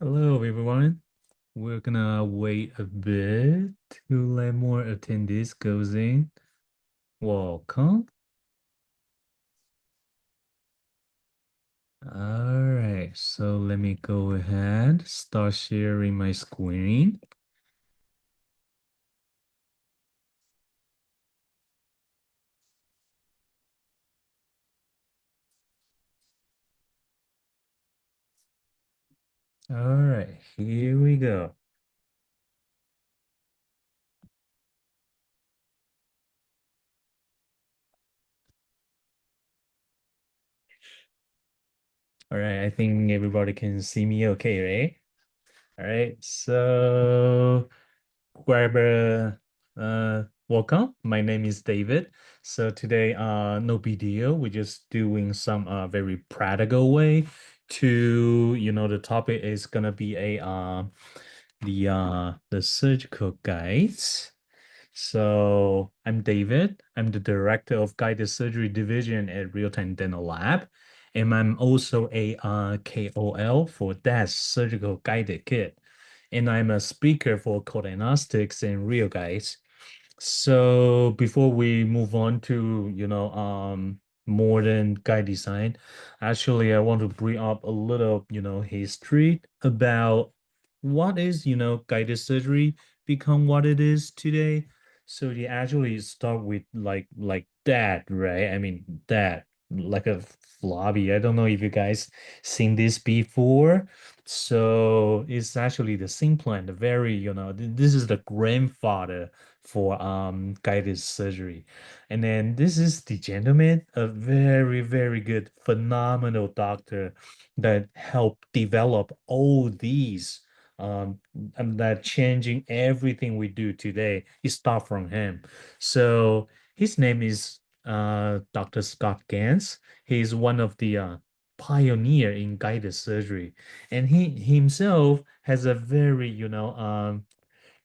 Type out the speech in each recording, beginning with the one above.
Hello, everyone. We're gonna wait a bit to let more attendees goes in. Welcome. All right, so let me go ahead, start sharing my screen. All right, here we go. All right, I think everybody can see me okay, right? All right, so grab a welcome. My name is David. So today, no big deal. We're just doing some very practical way to, the topic is gonna be the surgical guides. So I'm David. I'm the director of Guided Surgery Division at Real-Time Dental Lab. And I'm also a KOL for that surgical guided kit. And I'm a speaker for diagnostics and real guides. So before we move on to, modern guide design, actually I want to bring up a little, history about what is, guided surgery become what it is today. So you actually start with like that, right? I mean that like a floppy. I don't know if you guys seen this before. So it's actually the implant, the very, this is the grandfather for guided surgery. And then this is the gentleman, a very, very good, phenomenal doctor that helped develop all these and that changing everything we do today. It start from him. So his name is Dr. Scott Gans. He's one of the pioneer in guided surgery, and he himself has a very,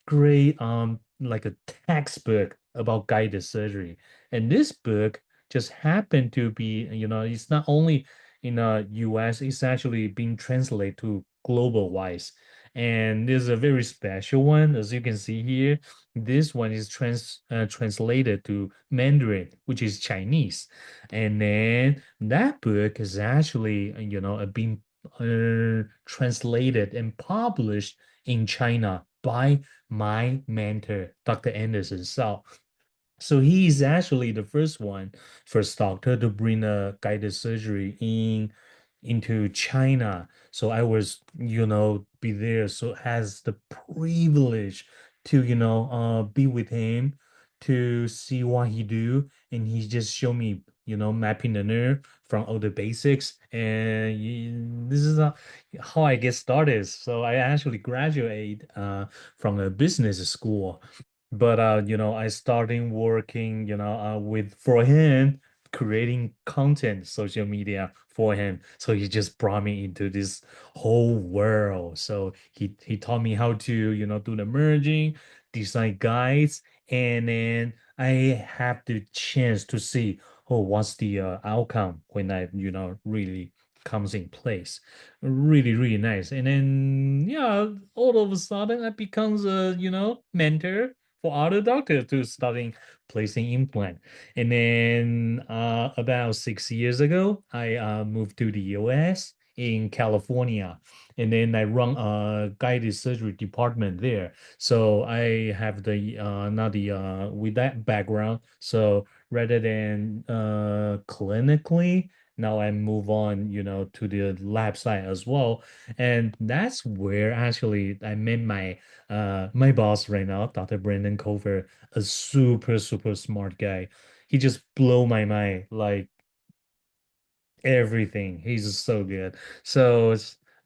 great like a textbook about guided surgery. And this book just happened to be, it's not only in US, it's actually being translated to global wise. And there's a very special one, as you can see here. This one is translated to Mandarin, which is Chinese. And then that book is actually, being translated and published in China by my mentor, Dr. Anderson. So he is actually the first doctor to bring a guided surgery into China. So I was, be there. So has the privilege to, be with him to see what he do. And he just showed me, mapping the nerve from all the basics. And this is how I get started. So I actually graduate from a business school. But I started working, with for him, creating content, social media for him. So he just brought me into this whole world. So he taught me how to, do the merging, design guides, and then I have the chance to see, oh, what's the outcome when I, really comes in place. Really, really nice. And then yeah, all of a sudden I becomes a, mentor for other doctors to starting placing implant. And then about 6 years ago, I moved to the US in California. And then I run a guided surgery department there. So I have the not the with that background. So rather than clinically, now I move on, to the lab side as well. And that's where actually I met my boss right now, Dr. Brandon Cover, a super, super smart guy. He just blow my mind, like everything. He's just so good. So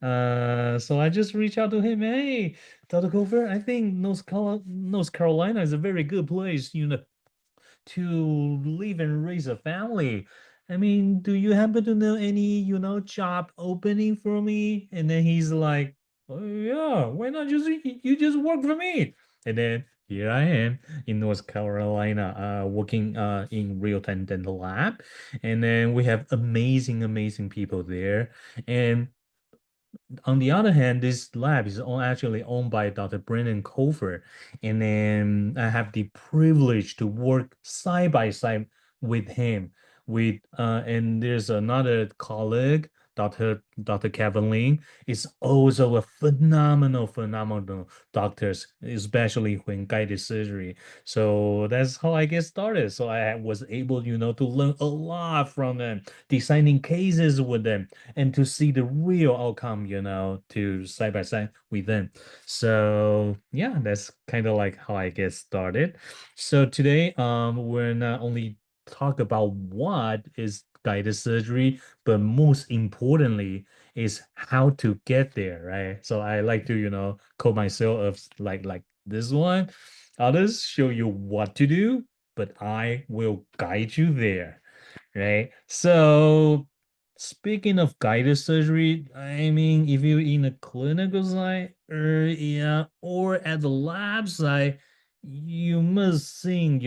I just reach out to him. Hey, Dr. Cover, I think North Carolina is a very good place, to live and raise a family. I mean, do you happen to know any, job opening for me? And then he's like, oh yeah, why not you just work for me? And then here I am in North Carolina, working in real-time dental lab. And then we have amazing, amazing people there. And on the other hand, this lab is actually owned by Dr. Brendan Cover, and then I have the privilege to work side by side with him. And there's another colleague, Dr. Kevin Ling, is also a phenomenal doctors, especially when guided surgery. So that's how I get started. So I was able, to learn a lot from them, designing cases with them and to see the real outcome, to side by side with them. So yeah, that's kind of like how I get started. So today, we're not only talk about what is guided surgery, but most importantly is how to get there, right? So I like to, call myself of like this one. Others show you what to do, but I will guide you there, right? So speaking of guided surgery, I mean, if you're in a clinical side or yeah, or at the lab side, you must seen,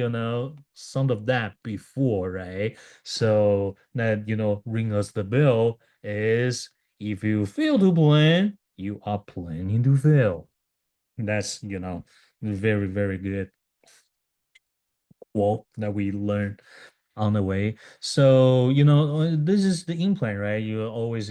some of that before, right? So that, ring us the bell is if you fail to plan, you are planning to fail. That's, very, very good quote that we learned on the way. So, this is the implant, right? We always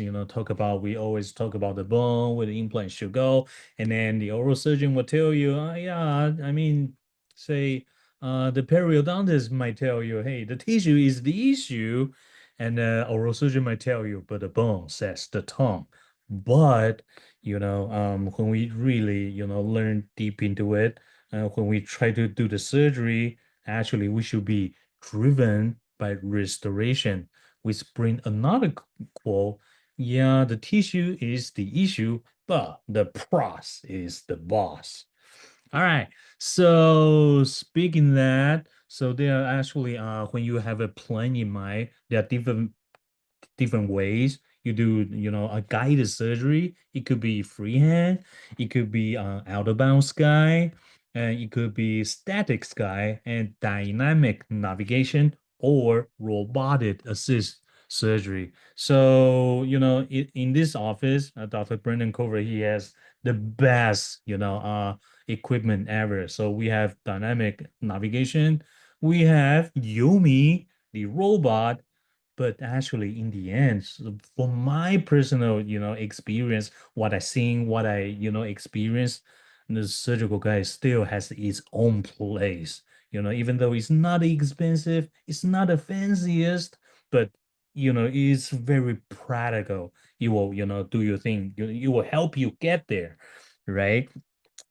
talk about the bone where the implant should go. And then the oral surgeon will tell you, yeah, I mean, say, the periodontist might tell you, hey, the tissue is the issue. And the oral surgeon might tell you, but the bone says the tongue. But, when we really, learn deep into it, when we try to do the surgery, actually, we should be driven by restoration, which bring another quote. Yeah, the tissue is the issue, but the pros is the boss. All right. So speaking that, so there are actually when you have a plan in mind, there are different ways you do, a guided surgery. It could be freehand, it could be out of bounds sky, and it could be static sky and dynamic navigation or robotic assist surgery. So, in this office, Dr. Brendan Cover, he has the best, equipment ever. So we have dynamic navigation, we have Yomi, the robot, but actually, in the end, so for my personal, experience, what I seen, what I, experienced, the surgical guy still has its own place. Even though it's not expensive, it's not the fanciest, but it's very practical. You will, do your thing. You will help you get there, right?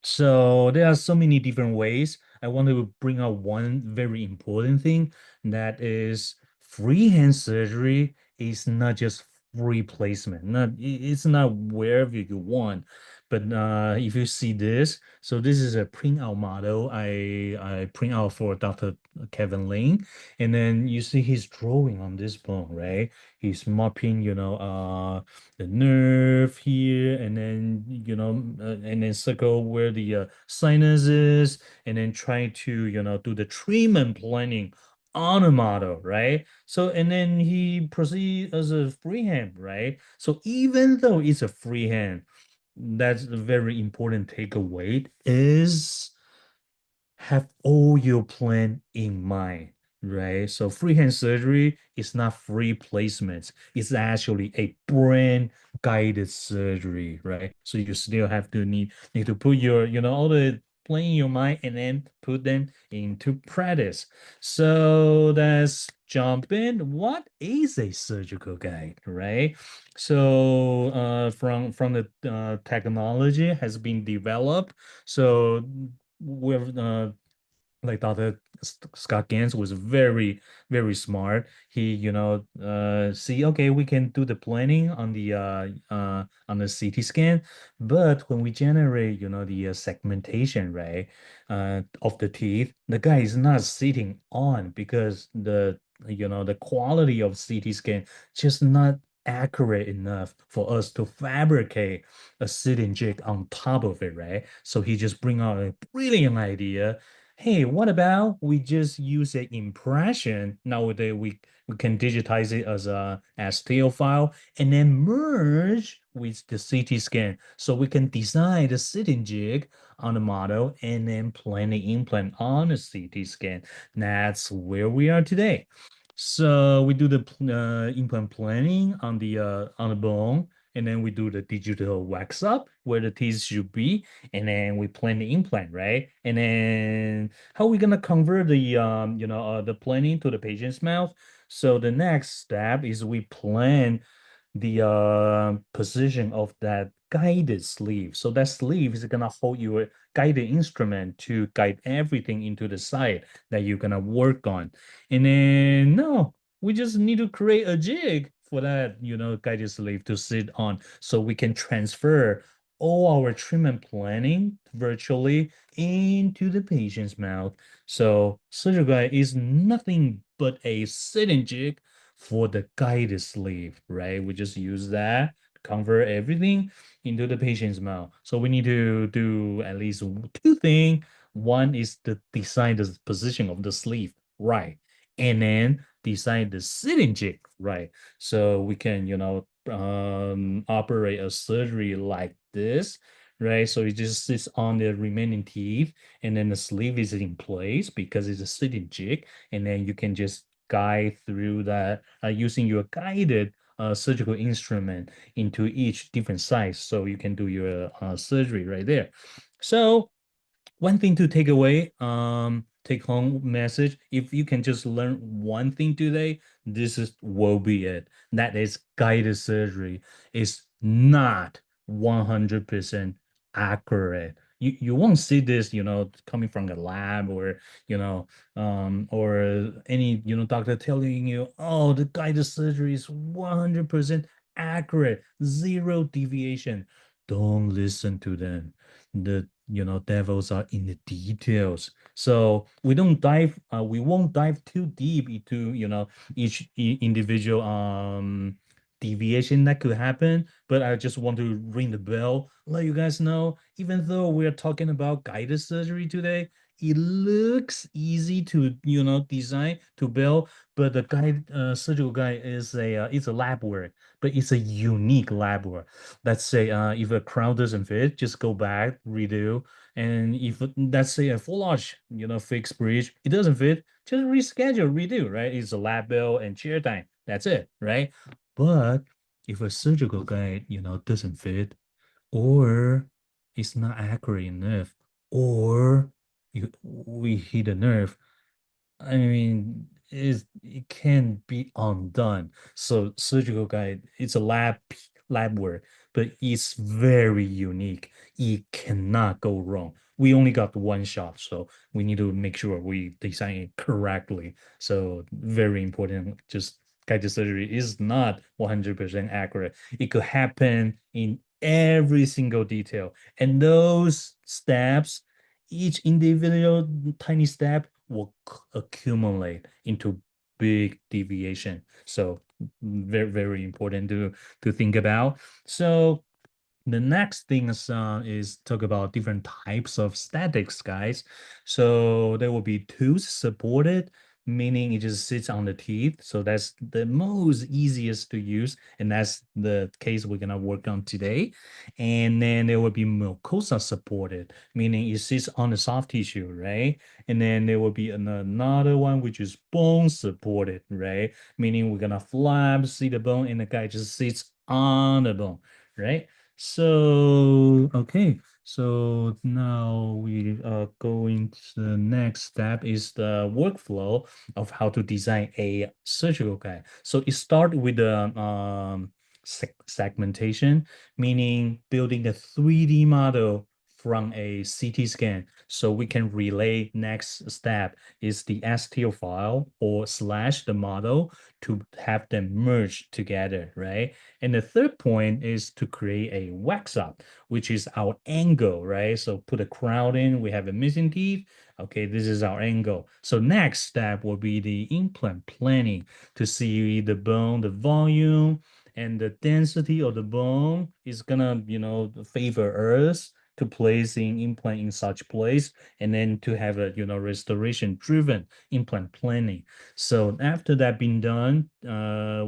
So there are so many different ways. I want to bring out one very important thing that is freehand surgery is not just free placement. It's not wherever you want. But if you see this, so this is a printout model I print out for Dr. Kevin Ling, and then you see his drawing on this bone, right? He's mapping, the nerve here, and then and then circle where the sinus is, and then try to do the treatment planning on a model, right? So and then he proceed as a freehand, right? So even though it's a freehand, that's a very important takeaway is have all your plan in mind, right? So freehand surgery is not free placements. It's actually a brain guided surgery, right? So you still have to need to put your, all the plan in your mind and then put them into practice. So let's jump in. What is a surgical guide, right? So from the technology has been developed. So with like Dr. Scott Gans was very, very smart. He, see, okay, we can do the planning on the CT scan, but when we generate, the segmentation, right, of the teeth, the guy is not sitting on because the quality of CT scan just not accurate enough for us to fabricate a sitting jig on top of it, right? So he just bring out a brilliant idea. hey, what about we just use an impression? Nowadays, we can digitize it as a STL file and then merge with the CT scan. So we can design the sitting jig on the model and then plan the implant on the CT scan. That's where we are today. So we do the implant planning on the bone, and then we do the digital wax up where the teeth should be, and then we plan the implant, right? And then how are we gonna convert the planning to the patient's mouth? So the next step is we plan the position of that guided sleeve. So that sleeve is gonna hold your guided instrument to guide everything into the site that you're gonna work on. And then no, we just need to create a jig for that, guided sleeve to sit on so we can transfer all our treatment planning virtually into the patient's mouth. So surgical guide is nothing but a sitting jig for the guided sleeve, right? We just use that to convert everything into the patient's mouth. So we need to do at least two things. One is to design the position of the sleeve, right? And then design the sitting jig, right? So we can, operate a surgery like this, right? So it just sits on the remaining teeth, and then the sleeve is in place because it's a sitting jig, and then you can just guide through that using your guided surgical instrument into each different size, so you can do your surgery right there. So one thing to take away, take home message. If you can just learn one thing today, this is will be it. That is guided surgery is not 100% accurate. You won't see this, coming from the lab or any, doctor telling you, oh, the guided surgery is 100% accurate, zero deviation. Don't listen to them. The devils are in the details. So we won't dive too deep into each individual deviation that could happen, but I just want to ring the bell, let you guys know, even though we're talking about guided surgery today, it looks easy to design to build, but the surgical guide is a lab work, but it's a unique lab work. Let's say if a crown doesn't fit, just go back, redo. And if let's say a full arch, fixed bridge, it doesn't fit, just reschedule, redo, right? It's a lab bill and chair time. That's it, right? But if a surgical guide, doesn't fit, or it's not accurate enough, or we hit a nerve, I mean, it can be undone. So surgical guide, it's a lab work, but it's very unique. It cannot go wrong. We only got one shot, so we need to make sure we design it correctly. So very important. Just guided surgery is not 100% accurate. It could happen in every single detail, and those steps, each individual tiny step will accumulate into big deviation. So very, very important to think about. So the next thing is talk about different types of statics, guys. So there will be tooth supported, meaning it just sits on the teeth. So that's the most easiest to use, and that's the case we're gonna work on today. And then there will be mucosa supported, meaning it sits on the soft tissue, right? And then there will be another one which is bone supported, right? Meaning we're gonna flap, see the bone, and the guy just sits on the bone, right? So, okay. So now we are going to the next step is the workflow of how to design a surgical guide. So it starts with the segmentation, meaning building a 3D model from a CT scan. So we can relay next step is the STL file or slash the model to have them merge together, right? And the third point is to create a wax up, which is our angle, right? So put a crown in, we have a missing teeth. Okay, this is our angle. So next step will be the implant planning to see the bone, the volume, and the density of the bone is gonna, favor us to placing implant in such place, and then to have a restoration driven implant planning. So after that being done,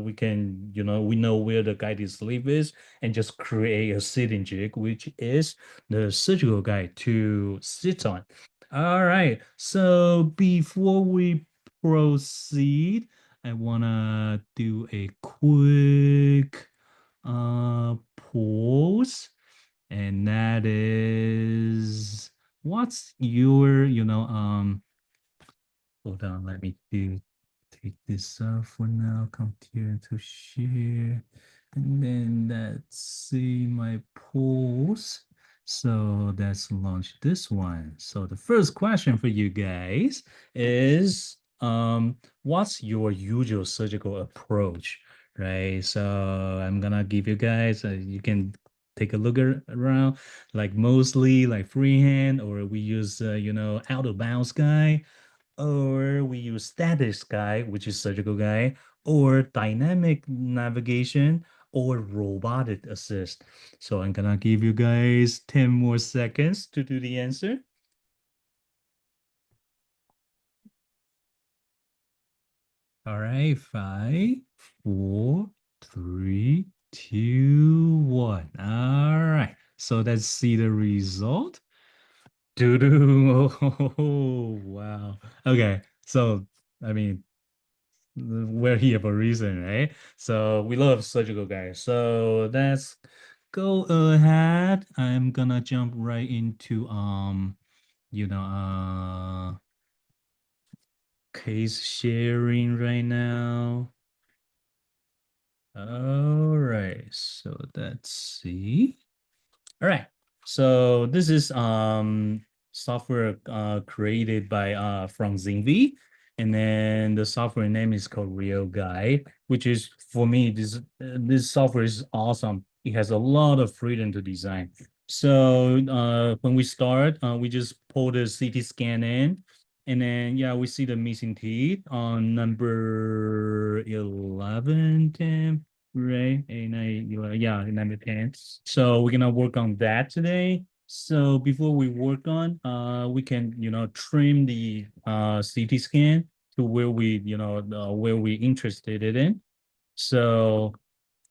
we can we know where the guided sleeve is, and just create a sitting jig, which is the surgical guide to sit on. All right. So before we proceed, I wanna do a quick pause, and that is, what's your hold on, let me take this off for now, continue to share, and then let's see my polls. So let's launch this one. So the first question for you guys is, what's your usual surgical approach, right? So I'm gonna give you guys, you can take a look around, like mostly like freehand, or we use, out of bounds guy, or we use static guide, which is surgical guide, or dynamic navigation, or robotic assist. So I'm gonna give you guys 10 more seconds to do the answer. All right, 5, 4, 3, 2, 1. All right. So let's see the result. Doo-doo. Oh, wow. Okay. So, I mean, we're here for a reason, right? So we love surgical guys. So let's go ahead. I'm gonna jump right into you know, uh, case sharing right now. All right, so let's see. All right. So this is software created by from ZinV, and then the software name is called RealGUIDE, which is, for me, this software is awesome. It has a lot of freedom to design. So when we start, we just pull the CT scan in, and then yeah, we see the missing teeth on number 11, 10. Right, and yeah, number 10. So we're gonna work on that today. So before we work on, we can, trim the CT scan to where we, where we interested it in. So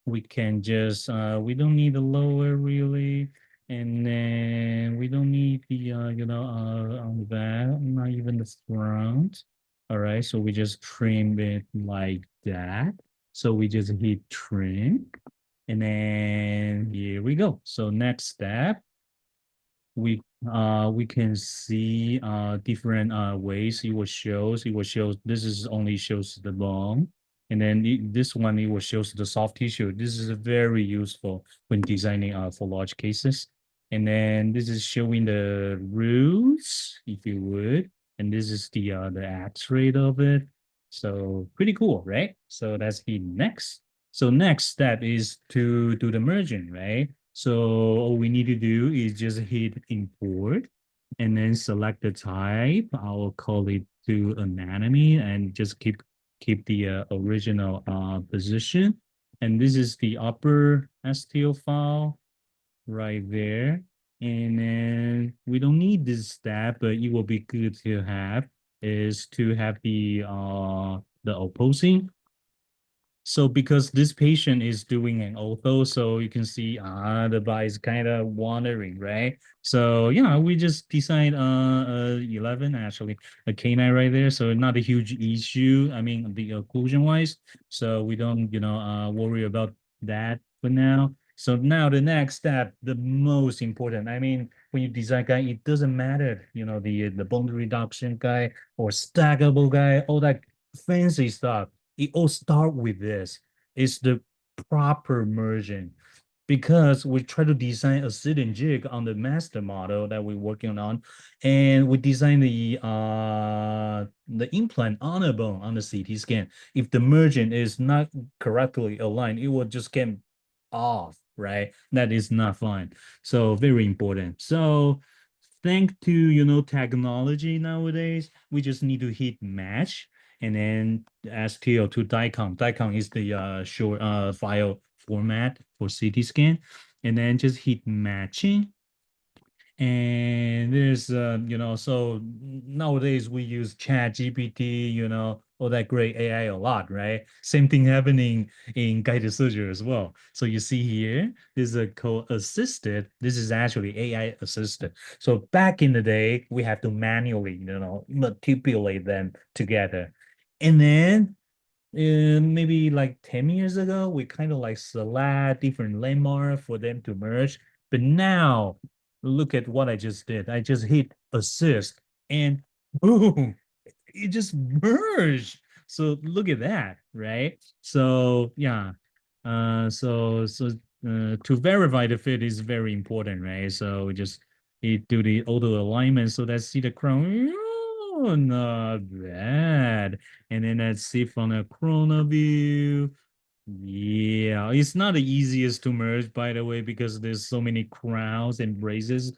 we can just, we don't need the lower really, and then we don't need the, on that, not even the front. All right, so we just trim it like that. So we just hit trim, and then here we go. So next step, we can see different ways it will show, this is only shows the bone, and then this one, it will shows the soft tissue. This is very useful when designing for large cases. And then this is showing the roots, if you would, and this is the x-ray of it. So pretty cool, right? So that's the next. So next step is to do the merging, right? So all we need to do is just hit import, and then select the type. I'll call it to anatomy, and just keep the original position. And this is the upper STL file right there. And then we don't need this step, but it will be good to have, is to have the opposing. So because this patient is doing an ortho, so you can see the bar is kind of wandering, right? So yeah, we just designed 11, actually, a canine right there. So not a huge issue, I mean, the occlusion wise. So we don't, worry about that for now. So now the next step, the most important. I mean, when you design guy, it doesn't matter, the bone reduction guy or stackable guy, all that fancy stuff, it all start with this. It's the proper merging, because we try to design a sitting jig on the master model that we're working on, and we design the implant on a bone on the CT scan. If the merging is not correctly aligned, it will just get off, right? That is not fine. So very important. So thanks to technology nowadays, we just need to hit match, and then STL to DICOM. DICOM is the short file format for CT scan, and then just hit matching, And there's so nowadays we use Chat GPT, all that great AI a lot, right? Same thing happening in guided surgery as well. So you see here, this is a co-assisted. This is actually AI assisted. So back in the day, we have to manually, manipulate them together. And then maybe like 10 years ago, we kind of like select different landmark for them to merge. But now, look at what I just did. I just hit assist and boom, it just merged. So look at that, right? So yeah, to verify the fit is very important, right? So we just do the auto alignment. So let's see the crown. Oh, not bad. And then let's see from the corner view. Yeah, it's not the easiest to merge, by the way, because there's so many crowns and braces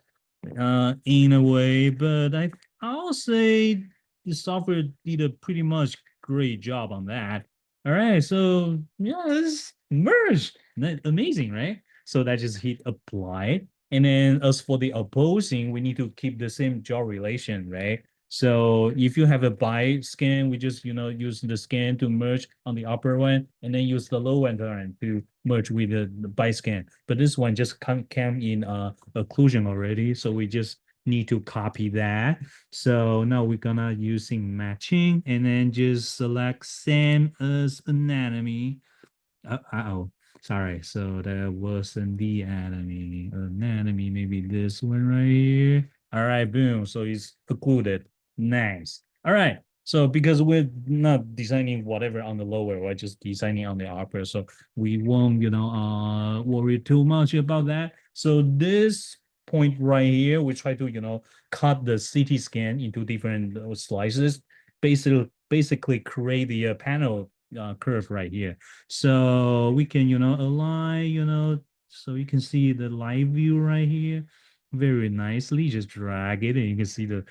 in a way, but I'll say the software did a pretty much great job on that. All right, so yeah, it's merged. Amazing, right? So that just hit apply. And then as for the opposing, we need to keep the same jaw relation, right? So if you have a by scan, we just use the scan to merge on the upper one, and then use the low one to merge with the by scan. But this one just came in occlusion already, so we just need to copy that. So now we're gonna using matching, and then just select same as anatomy. Uh-oh. Sorry. So that wasn't the anatomy. Anatomy, maybe this one right here. All right, boom. So it's occluded. Nice. All right. So because we're not designing whatever on the lower, we're just designing on the upper. So we won't, worry too much about that. So this point right here, we try to, cut the CT scan into different slices, basically create the panel curve right here. So we can, align, so you can see the live view right here very nicely. Just drag it and you can see try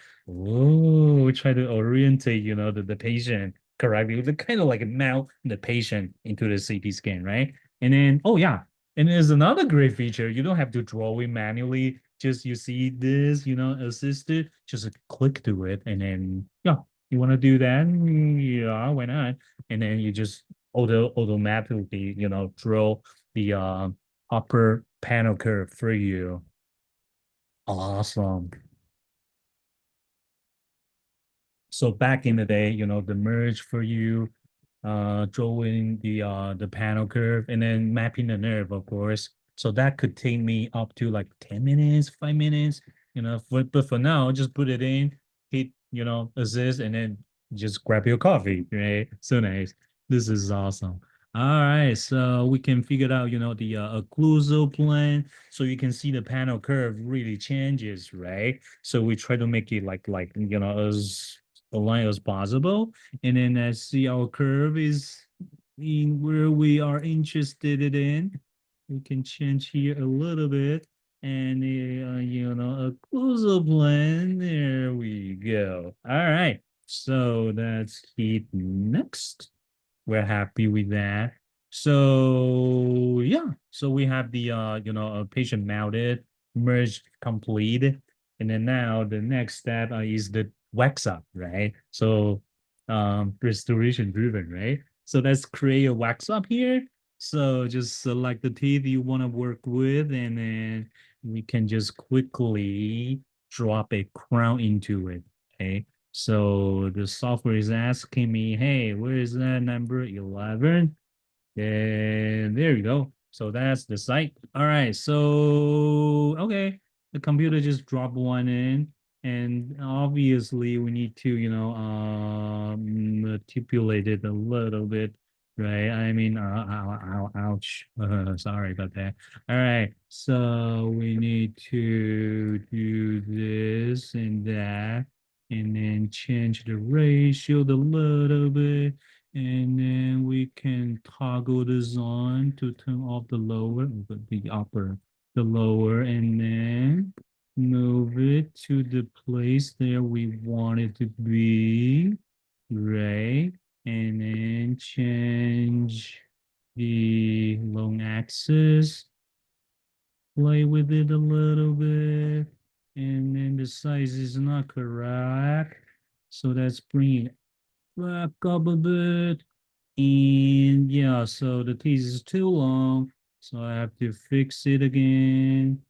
to orientate, the patient correctly. The kind of like mount the patient into the CT scan, right? And then, oh yeah, and there's another great feature. You don't have to draw it manually. Just you see this, assisted, just click to it. And then, yeah, you want to do that? Yeah, why not? And then you just automatically, draw the upper panel curve for you. Awesome. So back in the day, the merge for you, drawing the panel curve and then mapping the nerve, of course. So that could take me up to like 10 minutes, 5 minutes, but for now, just put it in, hit, assist, and then just grab your coffee, right? So nice. This is awesome. All right, so we can figure out, the occlusal plane, so you can see the panel curve really changes, right? So we try to make it like as aligned as possible. And then see our curve is in where we are interested in. We can change here a little bit. And, a closal plan. There we go. All right. So that's hit next. We're happy with that. So yeah, so we have the patient mounted, merged, complete, and then now the next step is the wax up, right? So restoration driven, right? So let's create a wax up here. So just select the teeth you want to work with, and then we can just quickly drop a crown into it. Okay. So the software is asking me, hey, where is that number 11? And there you go. So that's the site. All right. So, okay. The computer just dropped one in. And obviously we need to, manipulate it a little bit, right? I mean, ouch. Sorry about that. All right. So we need to do this and that, and then change the ratio a little bit. And then we can toggle this on to turn off the lower, the upper, the lower, and then move it to the place there we want it to be, right? And then change the long axis, play with it a little bit. and then the size is not correct. So let's bring it back up a bit. And yeah, so the piece is too long. So I have to fix it again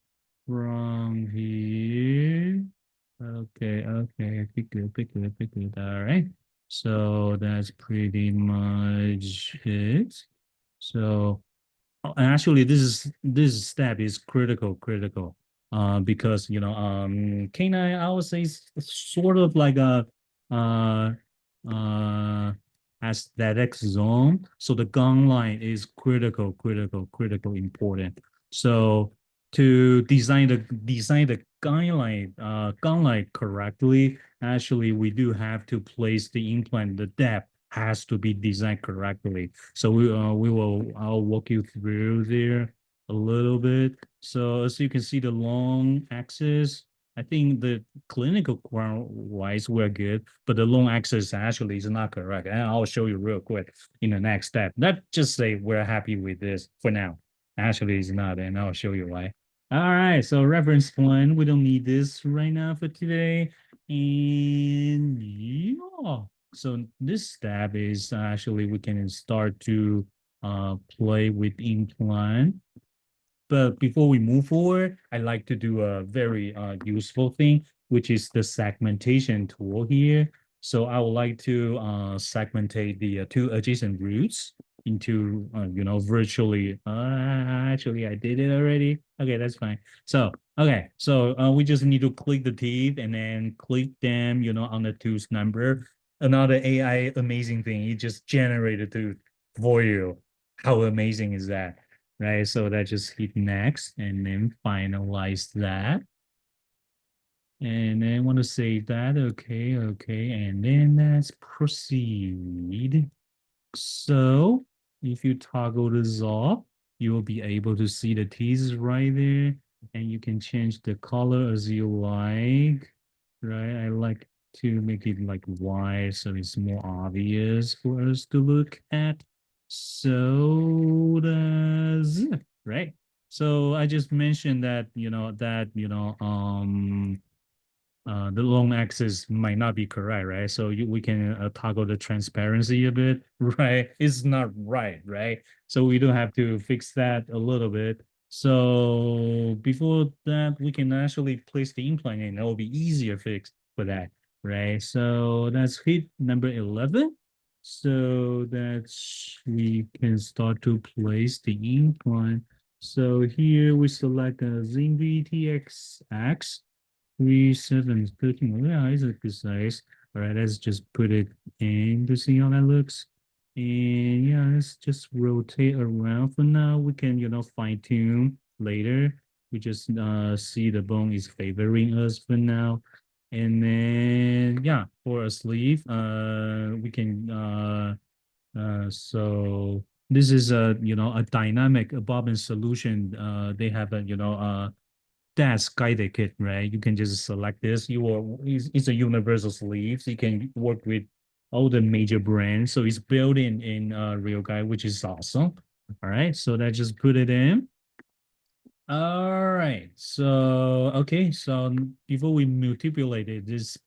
from here. Okay, pick it. All right. So that's pretty much it. So actually, this step is critical, because canine, I would say, is sort of like a uh uh aesthetic zone. So the gun line is critical, important. So to design the gun line correctly, actually, we do have to place the implant. The depth has to be designed correctly. So I'll walk you through there a little bit. So as you can see, the long axis, I think the clinical ground wise we're good, but the long axis actually is not correct. And I'll show you real quick in the next step. Not just say we're happy with this for now. Actually, it's not, and I'll show you why. All right, so reference point, we don't need this right now for today. And yeah. So this step is actually we can start to play with implant. But before we move forward, I like to do a very useful thing, which is the segmentation tool here. So I would like to segmentate the two adjacent roots into, virtually. Actually, I did it already. Okay, that's fine. So, okay, so we just need to click the teeth and then click them, on the tooth number. Another AI amazing thing, it just generated tooth for you. How amazing is that? Right? So that just hit next and then finalize that. And then want to save that. Okay. And then let's proceed. So if you toggle this off, you will be able to see the teeth right there. And you can change the color as you like. Right? I like to make it like white so it's more obvious for us to look at. So does right. So I just mentioned that the long axis might not be correct, right? So we can toggle the transparency a bit, right? It's not right? So we do have to fix that a little bit. So before that, we can actually place the implant in. That will be easier fix for that, right? So that's hit number 11. So that's we can start to place the implant. So here we select a ZINV TXX 3713. Yeah, it's a good size. All right, let's just put it in to see how that looks. And yeah, let's just rotate around for now. We can, fine tune later. We just see the bone is favoring us for now. And then yeah, for a sleeve, we can so this is a dynamic bobbin solution. They have a that's guided kit, right? You can just select this. It's a universal sleeve. So you can work with all the major brands. So it's built in RealGUIDE, which is awesome. All right, so that just put it in. All right, so okay, so before we manipulate this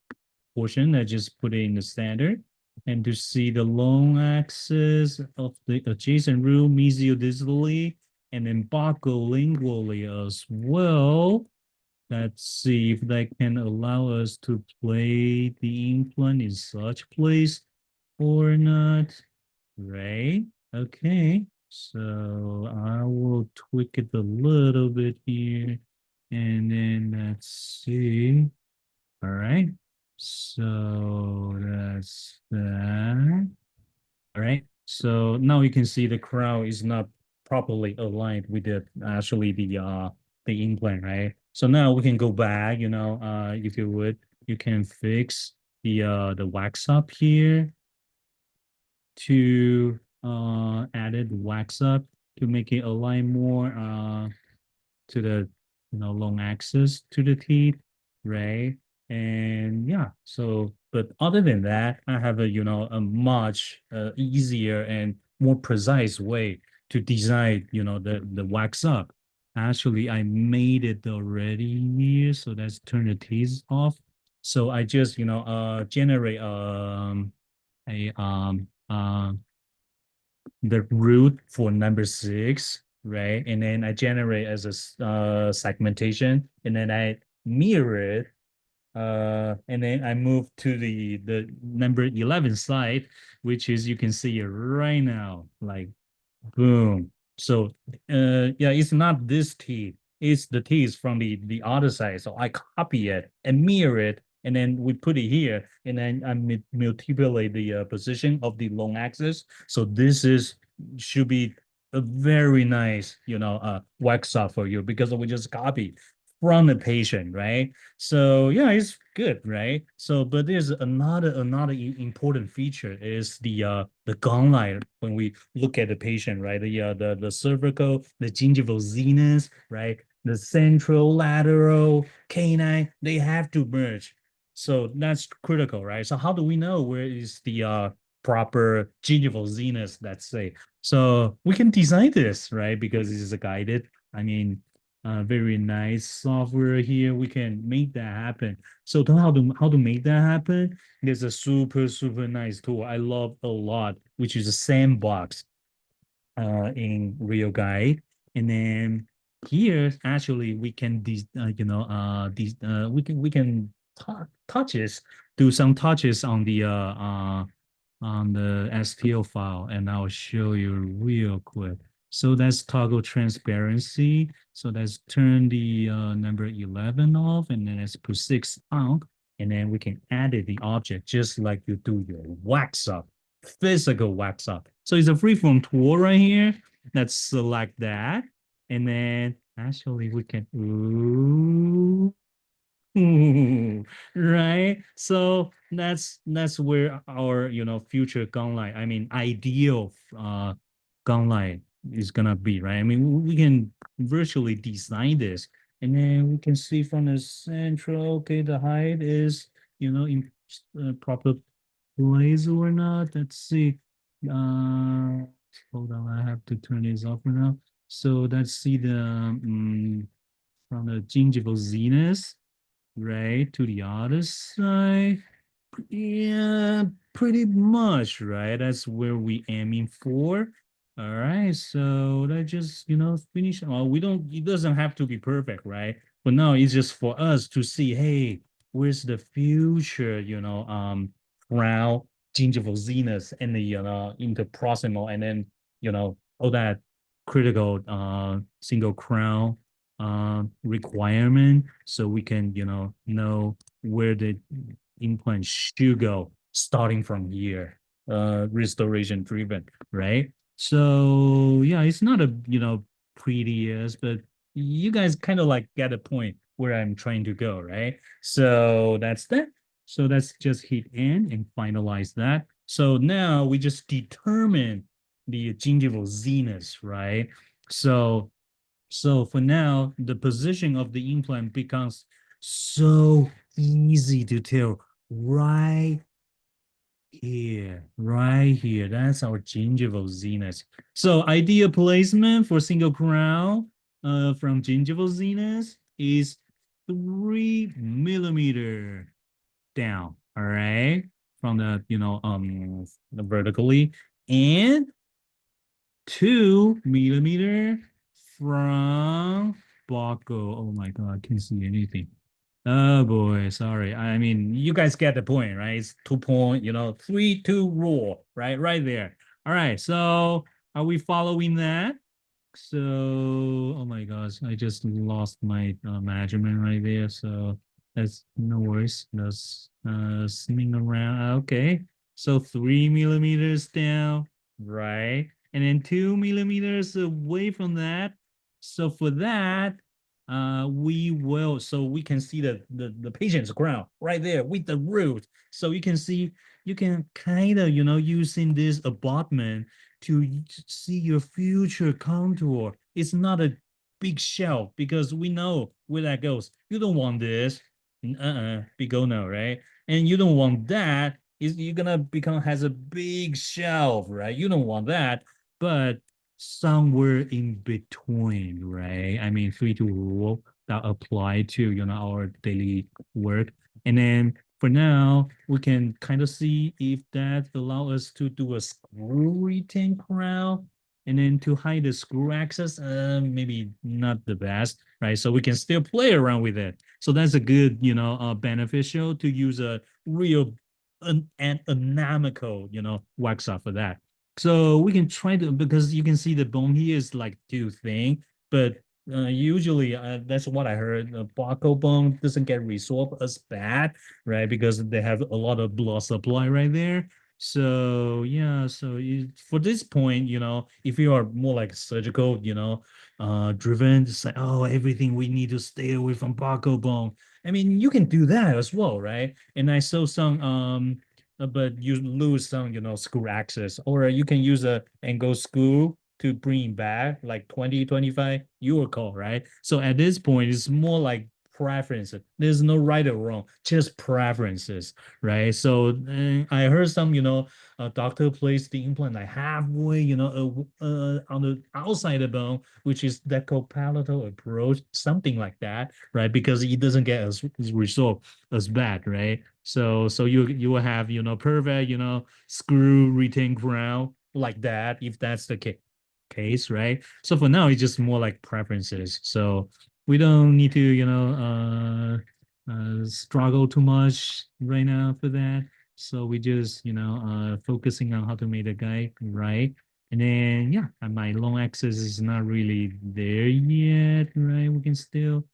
portion, I just put it in the standard. And to see the long axis of the adjacent root mesiodistally and then buccolingually as well. Let's see if that can allow us to play the implant in such place or not. Right? Okay. So I will tweak it a little bit here. And then let's see. All right. So that's that. All right. So now you can see the crown is not properly aligned with the implant, right? So now we can go back, if you would, you can fix the wax up here to added wax up to make it align more to the long axis to the teeth, right? And yeah, so but other than that, I have a much easier and more precise way to design the wax up. Actually, I made it already here, so let's turn the teeth off. So I just, generate a the root for number six, right? And then I generate as a segmentation, and then I mirror it, and then I move to the number 11 slide, which is you can see it right now, like boom. So yeah, it's not this T. It's the T is from the other side. So I copy it and mirror it, and then we put it here, and then I multiply the position of the long axis. So this is should be a very nice, wax off for you because we just copy from the patient, right? So yeah, it's good, right? So, but there's another important feature is the gone line when we look at the patient, right? The cervical, the gingival zenus, right? The central lateral canine, they have to merge. So that's critical, right? So how do we know where is the proper gingival zenus, let's say? So we can design this, right? Because this is a guided. I mean, very nice software here. We can make that happen. So how to make that happen? There's a super nice tool I love a lot, which is a sandbox in RealGUIDE. And then here actually we can we can touches do some touches on the STL file, and I'll show you real quick. So that's toggle transparency. So let's turn the number 11 off, and then let's put 6 on, and then we can edit the object just like you do your wax up, physical wax up. So it's a freeform tool right here. Let's select that, and then actually we can, ooh, right? So that's where our future gunlight, I mean ideal gunlight is gonna be, right? I mean we can virtually design this, and then we can see from the central, okay, the height is in proper place or not. Let's see. Uh, hold on, I have to turn this off for now. So let's see the from the gingival zenus right to the other side. Yeah, pretty much, right? That's where we aiming for. All right, so let's just, finish. Oh, we don't, it doesn't have to be perfect, right? But now it's just for us to see, hey, where's the future, crown, gingival zenus, and the, interproximal, and then, all that critical single crown requirement, so we can, know where the implant should go starting from here, restoration driven, right? So yeah, it's not a prettiest, but you guys kind of like get a point where I'm trying to go, right? So that's that. So let's just hit end and finalize that. So now we just determine the gingival zenus, right? So for now, the position of the implant becomes so easy to tell right here, right here. That's our gingival zenus. So ideal placement for single crown from gingival zenus is 3 millimeter down. All right, from the vertically, and 2 millimeter from Baco. Oh my God, I can't see anything. Oh boy, sorry. I mean, you guys get the point, right? It's 2 point, 3-2 rule, right? Right there. All right. So are we following that? So, oh my gosh, I just lost my measurement right there. So that's no worries. That's spinning around. Okay. So 3 millimeters down, right? And then 2 millimeters away from that. So for that, we will, so we can see the patient's crown right there with the root. So you can see, you can kind of, using this abutment to see your future contour. It's not a big shelf because we know where that goes. You don't want this. Big go no, right? And you don't want that. Is you're gonna become has a big shelf, right? You don't want that. But somewhere in between, right? I mean, 3-2 rule that apply to, our daily work. And then for now, we can kind of see if that allow us to do a screw retain crown and then to hide the screw access, maybe not the best, right? So we can still play around with it. So that's a good, beneficial to use a real an anatomical, wax off for that. So we can try to, because you can see the bone here is like too thin, but usually that's what I heard. The buccal bone doesn't get resolved as bad, right? Because they have a lot of blood supply right there. So yeah, so for this point, if you are more like surgical, driven, just like, oh, everything we need to stay away from buccal bone. I mean, you can do that as well, right? And I saw some but you lose some, screw access, or you can use a angle screw to bring back like 20, 25, your call, right? So at this point, it's more like preferences. There's no right or wrong, just preferences, right? So I heard some, a doctor placed the implant like halfway, on the outside of the bone, which is decopalatal approach, something like that, right? Because it doesn't get as resolved as bad, right? So you will have, perfect, screw retain crown like that, if that's the case, right? So for now, it's just more like preferences. So we don't need to, struggle too much right now for that. So we just, focusing on how to make the guy right. And then, yeah, and my long axis is not really there yet, right? We can still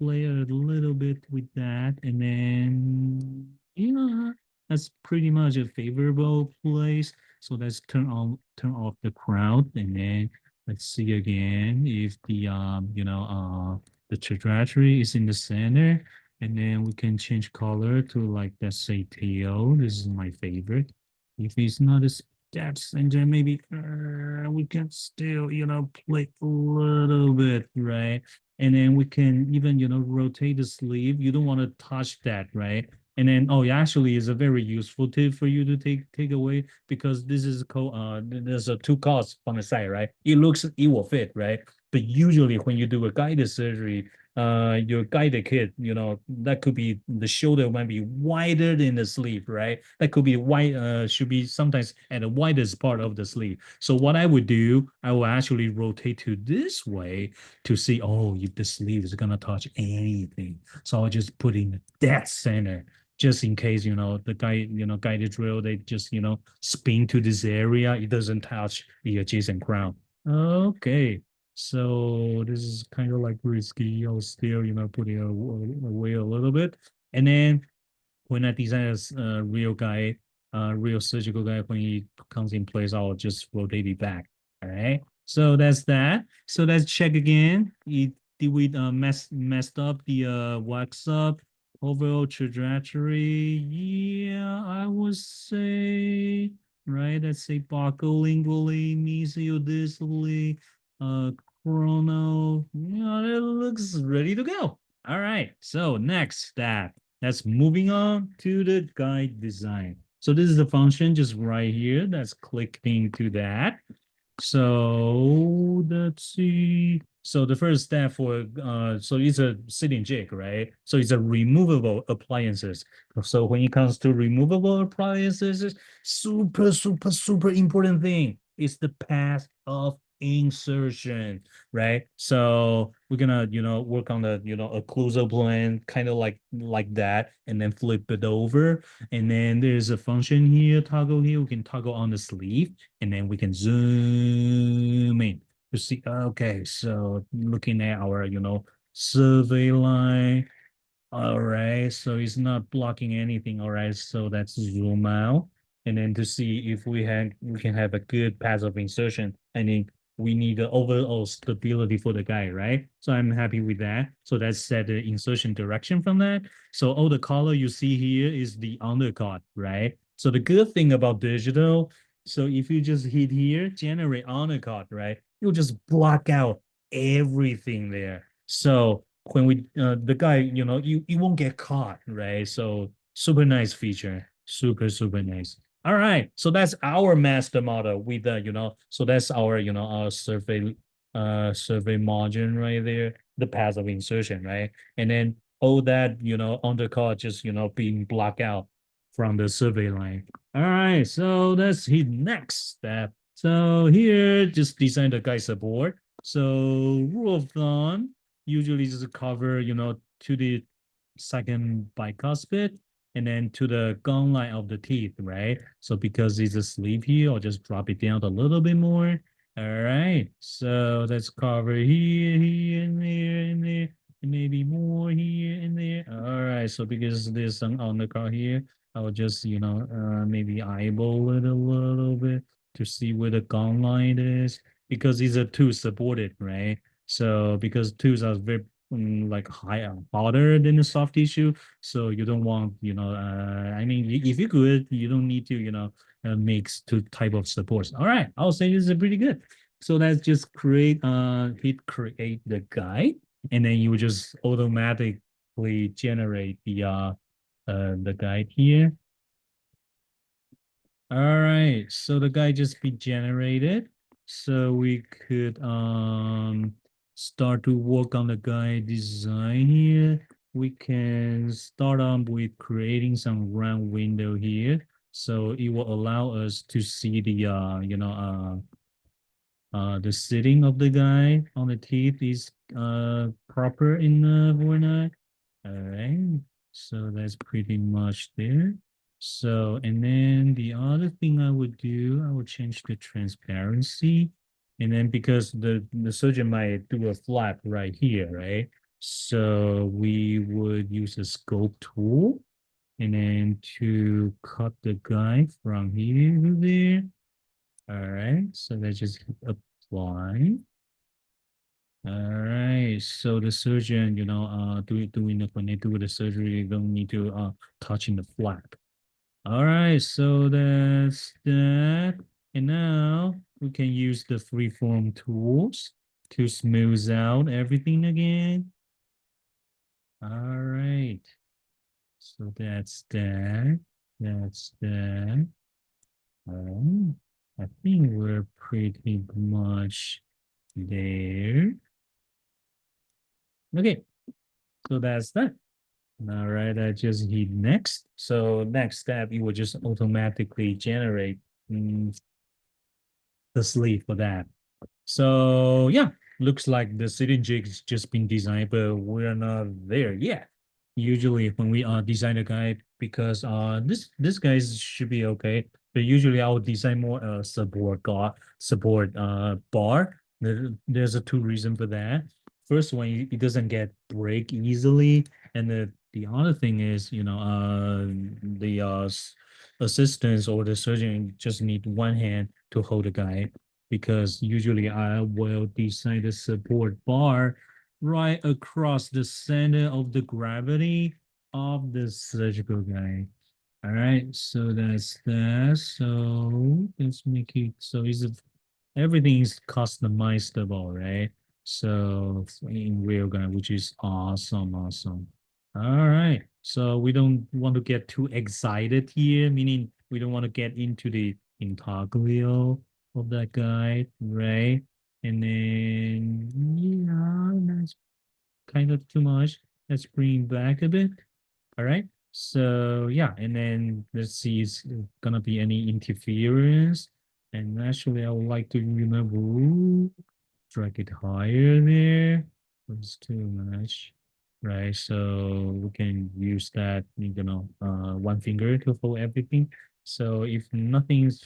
play a little bit with that. And then, yeah, that's pretty much a favorable place. So let's turn off the crowd, and then let's see again if the trajectory is in the center. And then we can change color to like, let's say teal. This is my favorite. If it's not a dead center, maybe we can still, play a little bit, right? And then we can even, rotate the sleeve. You don't want to touch that, right? And then, oh, yeah, actually, is a very useful tip for you to take away, because this is called there's a two costs on the side, right? It will fit, right? But usually when you do a guided surgery, your guided kit, that could be, the shoulder might be wider than the sleeve, right? That could be wide, should be sometimes at the widest part of the sleeve. So what I would do, I will actually rotate to this way to see, oh, if the sleeve is gonna touch anything. So I just put in the dead center, just in case, the guided drill, they just, spin to this area, it doesn't touch the adjacent crown. Okay. So this is kind of like risky. I'll still, put it away a little bit. And then when I design a real guy, real surgical guy, when he comes in place, I'll just rotate it back. All right. So that's that. So let's check again. Did we messed up the wax up overall trajectory? Yeah, I would say, right. Let's say buccolingually, mesiodistally, uh, chrono. Yeah, that looks ready to go. All right. So next step. That's moving on to the guide design. So this is the function just right here. That's clicking to that. So let's see. So the first step for so it's a sitting jig, right? So it's a removable appliances. So when it comes to removable appliances, super important thing is the path of insertion, right? So we're gonna, work on the, occlusal plane, kind of like that, and then flip it over. And then there's a function here, toggle here. We can toggle on the sleeve, and then we can zoom in to see. Okay, so looking at our, survey line. All right, so it's not blocking anything. All right, so let's zoom out, and then to see if we can have a good path of insertion. I mean, we need the overall stability for the guy, right? So I'm happy with that. So let's set the insertion direction from that. So all the color you see here is the undercut, right? So the good thing about digital, so if you just hit here, generate undercut, right? You'll just block out everything there. So when we the guy, you won't get caught, right? So super nice feature, super nice. All right. So that's our master model with the, so that's our, our survey margin right there, the path of insertion, right? And then all that, undercut just, being blocked out from the survey line. All right. So let's hit next step. So here, just design the guide support. So rule of thumb, usually just cover, to the second bicuspid and then to the gum line of the teeth, right? So because it's a sleeve here, I'll just drop it down a little bit more. All right. So let's cover here, here, and there, and there, and maybe more here and there. All right. So because there's some on the car here, I'll just, maybe eyeball it a little bit to see where the gum line is because these are two supported, right? So because twos are very like higher, harder than the soft tissue, so you don't want, I mean, if you could, you don't need to, mix two type of supports. All right, I'll say this is pretty good. So let's just hit create the guide, and then you just automatically generate the guide here. All right, so the guide just be generated. So we could start to work on the guide design here. We can start on with creating some round window here. So it will allow us to see the the sitting of the guy on the teeth is proper enough or not. All right, so that's pretty much there. So, and then the other thing I would do, I would change the transparency. And then because the surgeon might do a flap right here, right? So we would use a scope tool and then to cut the guy from here to there. All right, so let's just apply. All right, so the surgeon, doing the when they do the surgery, you don't need to touch in the flap. All right, so that's that. And now we can use the freeform tools to smooth out everything again. All right, so that's that. That's that. I think we're pretty much there. Okay, so that's that. All right, I just hit next. So next step, it will just automatically generate the sleeve for that. So yeah, looks like the city jig's just been designed, but we're not there yet. Usually when we design a guide, because this guys should be okay, but usually I would design more support bar. There's a two reason for that. First one, it doesn't get break easily, and the other thing is, the assistants or the surgeon just need one hand to hold the guide because usually I will design the support bar right across the center of the gravity of the surgical guide. All right, so that's that. So let's make it so everything is customizable, right? So in RealGUIDE, which is awesome, awesome. All right, so we don't want to get too excited here, meaning we don't want to get into the intaglio of that guy, right? And then, yeah, that's kind of too much. Let's bring back a bit. All right. So yeah, and then let's see is gonna be any interference. And actually, I would like to remove, drag it higher there. That's too much, right? So we can use that, one finger to hold everything. So if nothing's,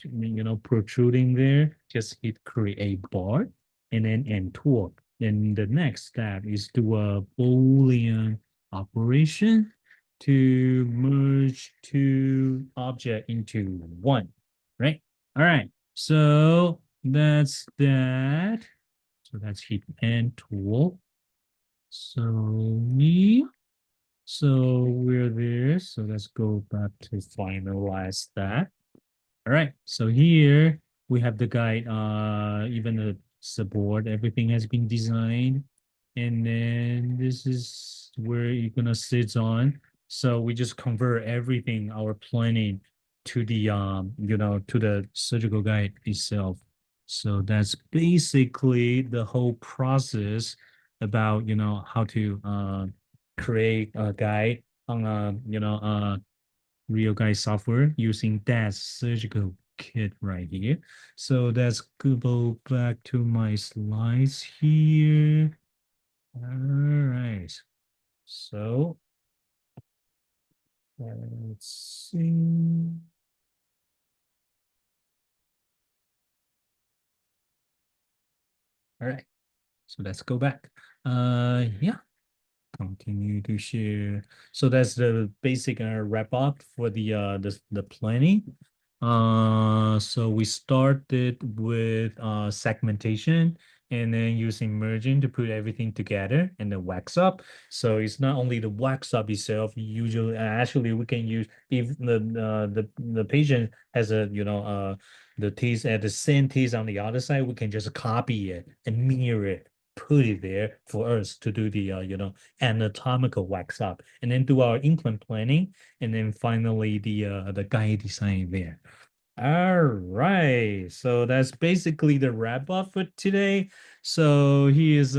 protruding there, just hit create bar and then end tool. Then the next step is do a Boolean operation to merge two object into one, right? All right, so that's that. So that's hit end tool. So so we're there. So let's go back to finalize that. All right, so here we have the guide, even the support, everything has been designed. And then this is where you're gonna sit on. So we just convert everything, our planning to the to the surgical guide itself. So that's basically the whole process about how to create a guide on a RealGUIDE software using that surgical kit right here. So let's go back to my slides here. All right. So let's see. All right. So let's go back. Yeah. Continue to share. So that's the basic wrap up for the planning. So we started with segmentation and then using merging to put everything together and then wax up. So it's not only the wax up itself. Usually, actually, we can use if the patient has a the teeth at the same teeth on the other side, we can just copy it and mirror it, put it there for us to do the anatomical wax up, and then do our implant planning, and then finally the guide design there. All right, so that's basically the wrap up for today. So here's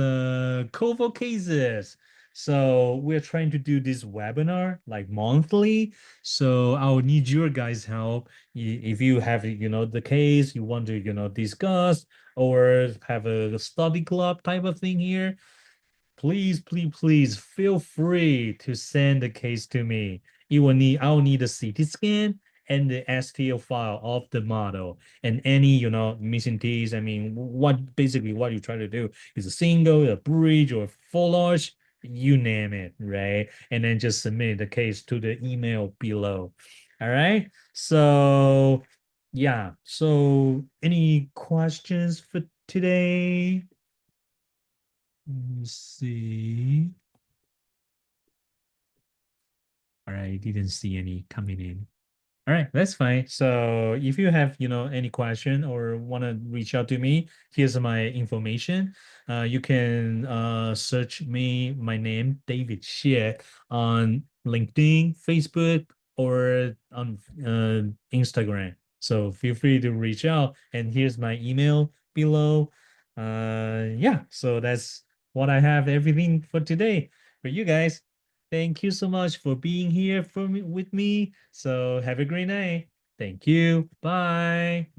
Kovo cases. So we're trying to do this webinar like monthly. So I'll need your guys' help. If you have, the case you want to, discuss or have a study club type of thing here, please, please, please feel free to send the case to me. I'll need a CT scan and the STL file of the model and any, missing teeth. I mean, basically what you try to do is a single, a bridge, or full arch, you name it, right? And then just submit the case to the email below. All right. So yeah. So any questions for today? Let me see. All right, didn't see any coming in. All right, that's fine. So if you have, any question or want to reach out to me, here's my information. You can search my name, David Hsieh, on LinkedIn, Facebook, or on Instagram. So feel free to reach out. And here's my email below. Yeah, so that's what I have everything for today for you guys. Thank you so much for being here with me. So have a great night. Thank you. Bye.